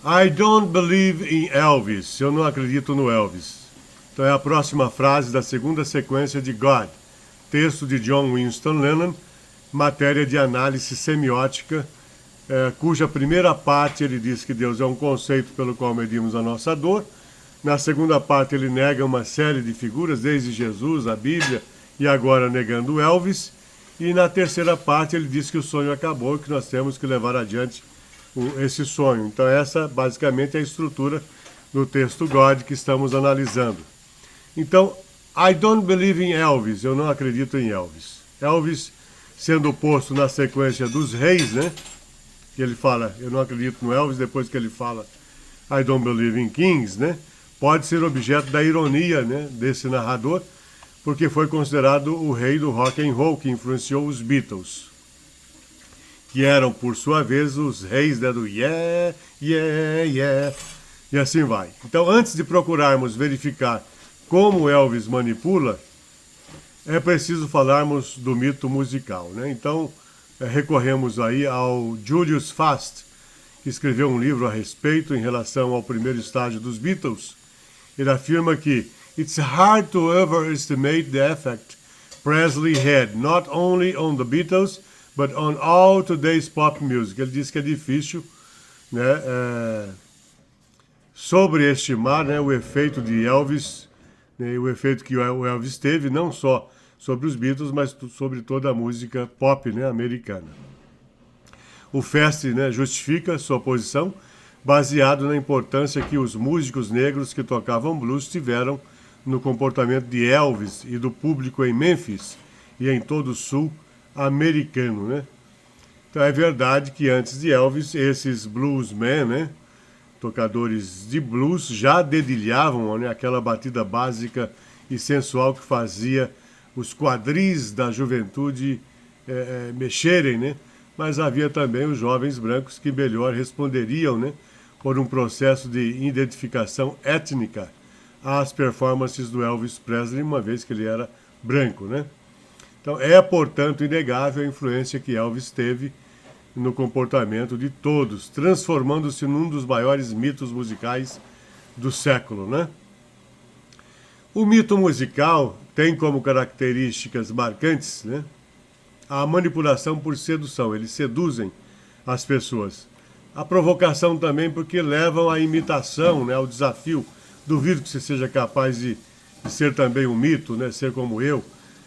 I don't believe in Elvis. Eu não acredito no Elvis. Então é a próxima frase da segunda sequência de God, texto de John Winston Lennon, matéria de análise semiótica, cuja primeira parte ele diz que Deus é um conceito pelo qual medimos a nossa dor. Na segunda parte ele nega uma série de figuras, desde Jesus, a Bíblia e agora negando Elvis. E na terceira parte ele diz que o sonho acabou e que nós temos que levar adiante esse sonho. Então essa basicamente é a estrutura do texto God que estamos analisando. Então, I don't believe in Elvis, eu não acredito em Elvis. Elvis sendo posto na sequência dos reis, né? Que ele fala, eu não acredito no Elvis, depois que ele fala I don't believe in kings, né? Pode ser objeto da ironia, né, desse narrador, porque foi considerado o rei do rock and roll, que influenciou os Beatles, que eram, por sua vez, os reis, né, do yeah, yeah, yeah, e assim vai. Então, antes de procurarmos verificar como Elvis manipula, é preciso falarmos do mito musical, né? Então, recorremos aí ao Julius Fast, que escreveu um livro a respeito em relação ao primeiro estágio dos Beatles. Ele afirma que it's hard to overestimate the effect Presley had, not only on the Beatles, but on all today's pop music. Ele diz que é difícil, né, sobreestimar, né, o efeito de Elvis, né, o efeito que o Elvis teve, não só sobre os Beatles, mas sobre toda a música pop, né, americana. O Fast, né, justifica sua posição baseado na importância que os músicos negros que tocavam blues tiveram no comportamento de Elvis e do público em Memphis e em todo o sul americano, né? Então é verdade que antes de Elvis, esses bluesmen, né, tocadores de blues, já dedilhavam, né, aquela batida básica e sensual que fazia os quadris da juventude mexerem, né? Mas havia também os jovens brancos que melhor responderiam, né, por um processo de identificação étnica às performances do Elvis Presley, uma vez que ele era branco, né? Então é, portanto, inegável a influência que Elvis teve no comportamento de todos, transformando-se num dos maiores mitos musicais do século, né? O mito musical tem como características marcantes, né, a manipulação por sedução. Eles seduzem as pessoas. A provocação também, porque levam à imitação, né, ao desafio. Duvido que você seja capaz de ser também um mito, né, ser como eu.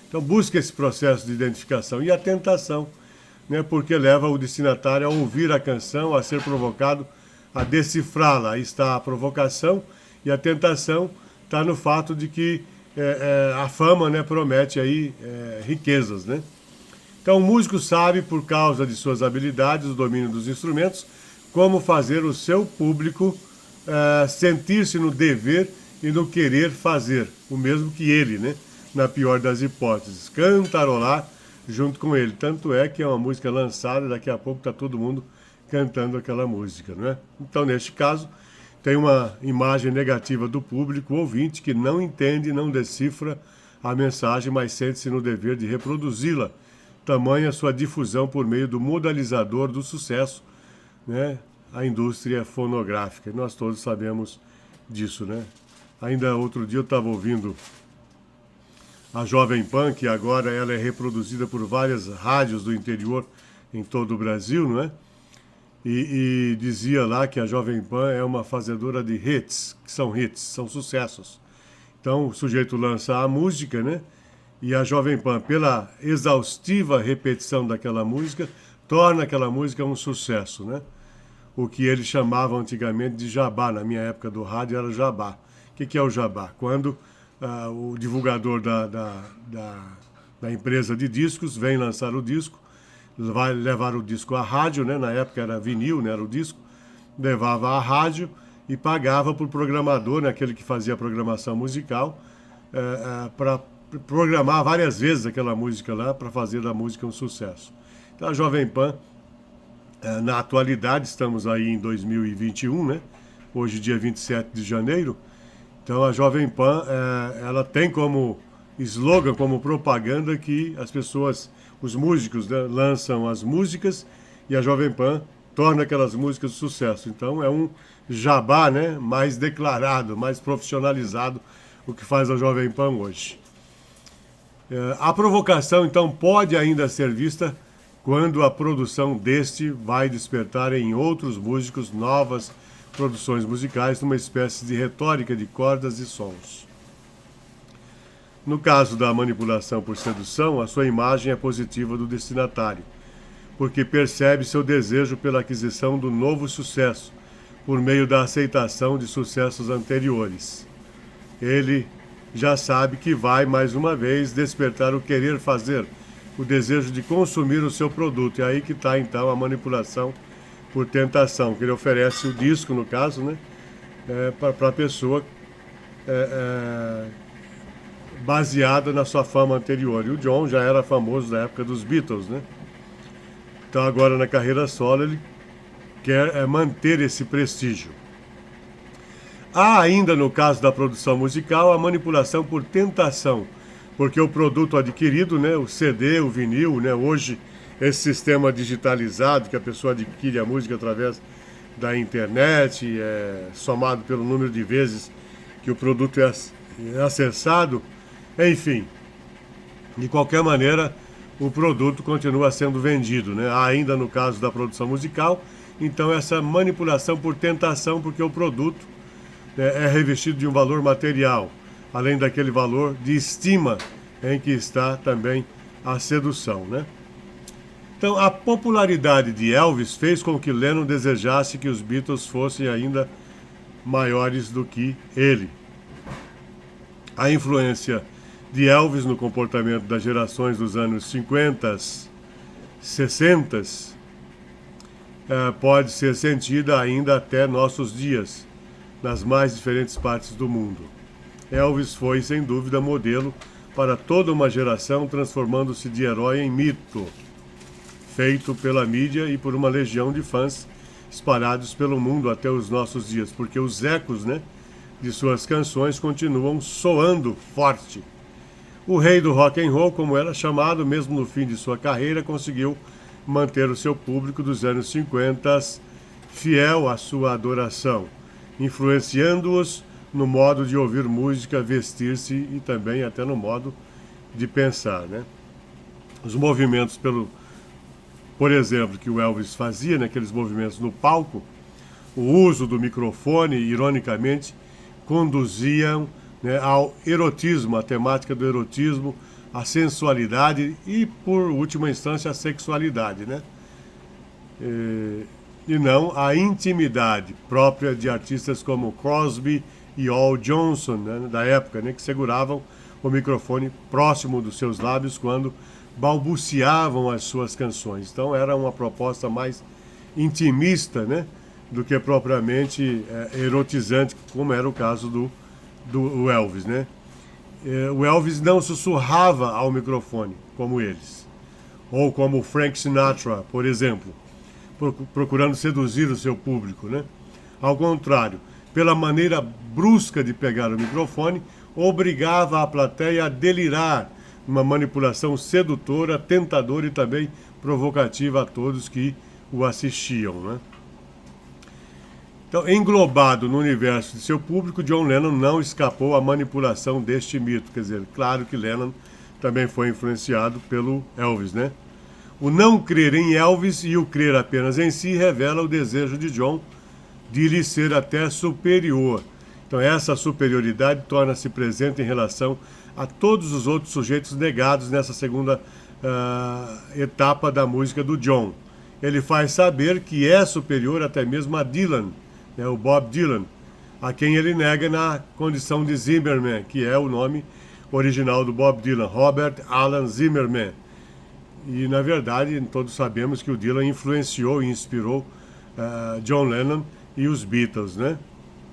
Então busca esse processo de identificação. E a tentação, né, porque leva o destinatário a ouvir a canção, a ser provocado, a decifrá-la. Aí está a provocação, e a tentação está no fato de que a fama, né, promete aí riquezas, né? Então o músico sabe, por causa de suas habilidades, o domínio dos instrumentos, como fazer o seu público sentir-se no dever e no querer fazer, o mesmo que ele, né? Na pior das hipóteses, cantarolar junto com ele. Tanto é que é uma música lançada, daqui a pouco está todo mundo cantando aquela música, né? Então, neste caso, tem uma imagem negativa do público ouvinte que não entende, não decifra a mensagem, mas sente-se no dever de reproduzi-la. Tamanha sua difusão por meio do modalizador do sucesso, né? A indústria fonográfica. Nós todos sabemos disso, né? Ainda outro dia eu estava ouvindo a Jovem Pan, que agora ela é reproduzida por várias rádios do interior em todo o Brasil, não é? E dizia lá que a Jovem Pan é uma fazedora de hits, que são hits, são sucessos. Então o sujeito lança a música, né? E a Jovem Pan, pela exaustiva repetição daquela música, torna aquela música um sucesso, né? O que eles chamavam antigamente de jabá, na minha época do rádio era jabá. O que é o jabá? Quando o divulgador da empresa de discos vem lançar o disco, vai levar o disco à rádio, né? Na época era vinil, né? Era o disco, levava à rádio e pagava para o programador, né? Aquele que fazia a programação musical, para programar várias vezes aquela música lá, para fazer da música um sucesso. Então a Jovem Pan, na atualidade, estamos aí em 2021, né? Hoje dia 27 de janeiro, então a Jovem Pan, ela tem como slogan, como propaganda, que as pessoas, os músicos, né, lançam as músicas e a Jovem Pan torna aquelas músicas sucesso. Então é um jabá, né, mais declarado, mais profissionalizado, o que faz a Jovem Pan hoje. A provocação, então, pode ainda ser vista quando a produção deste vai despertar em outros músicos novas produções musicais numa espécie de retórica de cordas e sons. No caso da manipulação por sedução, a sua imagem é positiva do destinatário, porque percebe seu desejo pela aquisição do novo sucesso, por meio da aceitação de sucessos anteriores. Ele já sabe que vai, mais uma vez, despertar o querer fazer, o desejo de consumir o seu produto. E aí que está, então, a manipulação por tentação, que ele oferece o disco, no caso, né, para a pessoa baseada na sua fama anterior. E o John já era famoso na época dos Beatles, né? Então agora na carreira solo ele quer manter esse prestígio. Há ainda no caso da produção musical a manipulação por tentação, porque o produto adquirido, né, o CD, o vinil, né, hoje esse sistema digitalizado que a pessoa adquire a música através da internet, somado pelo número de vezes que o produto é acessado, enfim, de qualquer maneira o produto continua sendo vendido, né? Ainda no caso da produção musical, então essa manipulação por tentação, porque o produto, né, é revestido de um valor material, além daquele valor de estima em que está também a sedução, né? Então a popularidade de Elvis fez com que Lennon desejasse que os Beatles fossem ainda maiores do que ele. A influência de Elvis no comportamento das gerações dos anos 50, 60, pode ser sentida ainda até nossos dias, nas mais diferentes partes do mundo. Elvis foi, sem dúvida, modelo para toda uma geração, transformando-se de herói em mito, feito pela mídia e por uma legião de fãs espalhados pelo mundo até os nossos dias, porque os ecos, né, de suas canções continuam soando forte. O rei do rock and roll, como era chamado, mesmo no fim de sua carreira, conseguiu manter o seu público dos anos 50 fiel à sua adoração, influenciando-os no modo de ouvir música, vestir-se e também até no modo de pensar, né? Os movimentos, por exemplo, que o Elvis fazia, naqueles movimentos no palco, o uso do microfone, ironicamente, conduziam, né, ao erotismo, a temática do erotismo, a sensualidade e, por última instância, a sexualidade, né? E não a intimidade própria de artistas como Crosby e Al Johnson, né, da época, né, que seguravam o microfone próximo dos seus lábios quando balbuciavam as suas canções. Então era uma proposta mais intimista, né, do que propriamente erotizante, como era o caso do Elvis, né? O Elvis não sussurrava ao microfone como eles, ou como Frank Sinatra, por exemplo, procurando seduzir o seu público, né? Ao contrário, pela maneira brusca de pegar o microfone, obrigava a plateia a delirar, uma manipulação sedutora, tentadora e também provocativa a todos que o assistiam, né? Então, englobado no universo de seu público, John Lennon não escapou à manipulação deste mito. Quer dizer, claro que Lennon também foi influenciado pelo Elvis, né? O não crer em Elvis e o crer apenas em si revela o desejo de John de lhe ser até superior. Então, essa superioridade torna-se presente em relação a todos os outros sujeitos negados nessa segunda etapa da música do John. Ele faz saber que é superior até mesmo a Dylan, né, o Bob Dylan, a quem ele nega na condição de Zimmerman, que é o nome original do Bob Dylan, Robert Alan Zimmerman. E, na verdade, todos sabemos que o Dylan influenciou e inspirou John Lennon e os Beatles, né?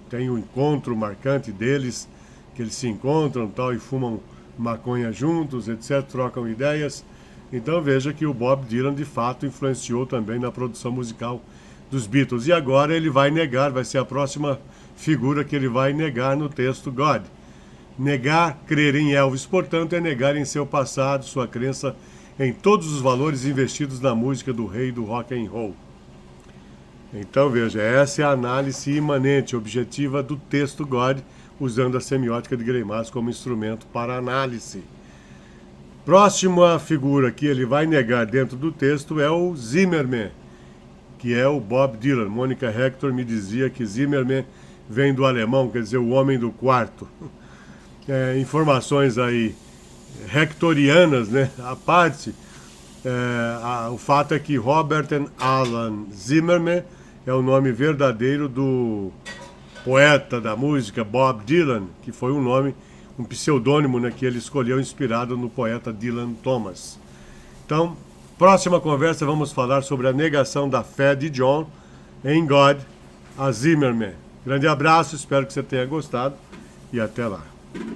Tem um encontro marcante deles, que eles se encontram tal, e fumam maconha juntos, etc., trocam ideias. Então veja que o Bob Dylan, de fato, influenciou também na produção musical dos Beatles. E agora ele vai negar, vai ser a próxima figura que ele vai negar no texto God. Negar crer em Elvis, portanto, é negar em seu passado, sua crença em todos os valores investidos na música do rei do rock and roll. Então veja, essa é a análise imanente, objetiva do texto God, usando a semiótica de Greimas como instrumento para análise. Próxima figura que ele vai negar dentro do texto é o Zimmerman, que é o Bob Dylan. Mônica Hector me dizia que Zimmerman vem do alemão, quer dizer, o homem do quarto. Informações aí hectorianas, né? A parte, o fato é que Robert Alan Zimmerman é o nome verdadeiro do poeta da música Bob Dylan, que foi um pseudônimo, né, que ele escolheu inspirado no poeta Dylan Thomas. Então, próxima conversa vamos falar sobre a negação da fé de John em God a Zimmerman. Grande abraço, espero que você tenha gostado e até lá.